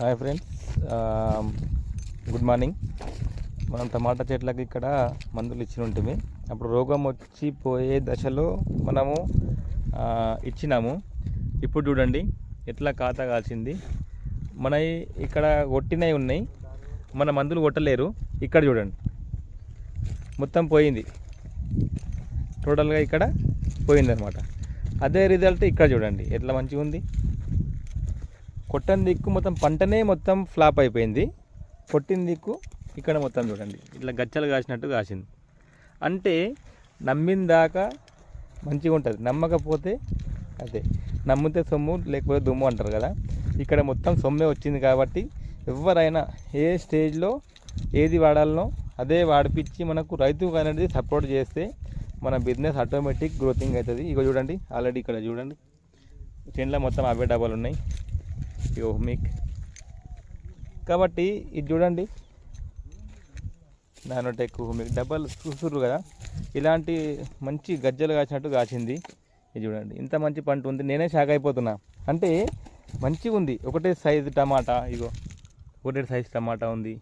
Hi friends, good morning. మనం టమాటా చెట్లకి ఇక్కడ మందులు ఇచ్చి ఉంటుంది. అప్పుడు రోగం వచ్చి పోయే దశలో మనము ఇచ్చినాము. ఇప్పుడు చూడండి ఎట్లా ఖాతా కాల్చింది. మన ఇక్కడ కొట్టినవి ఉన్నాయి, మన మందులు కొట్టలేరు. ఇక్కడ చూడండి మొత్తం పోయింది, టోటల్గా ఇక్కడ పోయింది అనమాట. అదే రిజల్ట్ ఇక్కడ చూడండి ఎట్లా మంచిగా ఉంది. కొట్టని దిక్కు మొత్తం పంటనే మొత్తం ఫ్లాప్ అయిపోయింది. కొట్టిన దిక్కు ఇక్కడ మొత్తం చూడండి ఇట్లా గచ్చలు కాసినట్టు కాసింది. అంటే నమ్మిన దాకా మంచిగా ఉంటుంది, నమ్మకపోతే అదే నమ్మితే సొమ్ము లేకపోతే దుమ్ము అంటారు కదా. ఇక్కడ మొత్తం సొమ్మే వచ్చింది కాబట్టి ఎవరైనా ఏ స్టేజ్లో ఏది వాడాలనో అదే వాడిపించి మనకు రైతు అనేది సపోర్ట్ చేస్తే మన బిజినెస్ ఆటోమేటిక్ గ్రోతింగ్ అవుతుంది. ఇక చూడండి ఆల్రెడీ ఇక్కడ చూడండి చేనులో మొత్తం అవే డబ్బాలు ఉన్నాయి. మీకు కాబట్టి ఇది చూడండి నానోటెక్ మీకు డబ్బాలు చూస్తుర్రు కదా, ఇలాంటి మంచి గజ్జలు కాసినట్టు కాసింది. ఇది చూడండి ఇంత మంచి పంట ఉంది. నేనే షాక్ అయిపోతున్నా. అంటే మంచిగా ఉంది. ఒకటే సైజు టమాటా, ఇగో ఒకటే సైజు టమాటా ఉంది.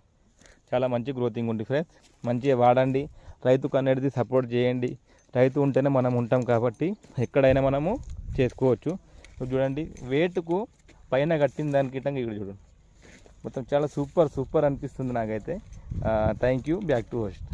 చాలా మంచి గ్రోతింగ్ ఉంది ఫ్రెండ్స్. మంచిగా వాడండి, రైతుకు అనేది సపోర్ట్ చేయండి. రైతు ఉంటేనే మనం ఉంటాం కాబట్టి ఎక్కడైనా మనము చేసుకోవచ్చు. చూడండి వేటుకు పైన కట్టిన దానికి ఇట్టంగా ఇక్కడ చూడండి మొత్తం చాలా సూపర్ అనిపిస్తుంది నాకైతే. Thank you. Back to host.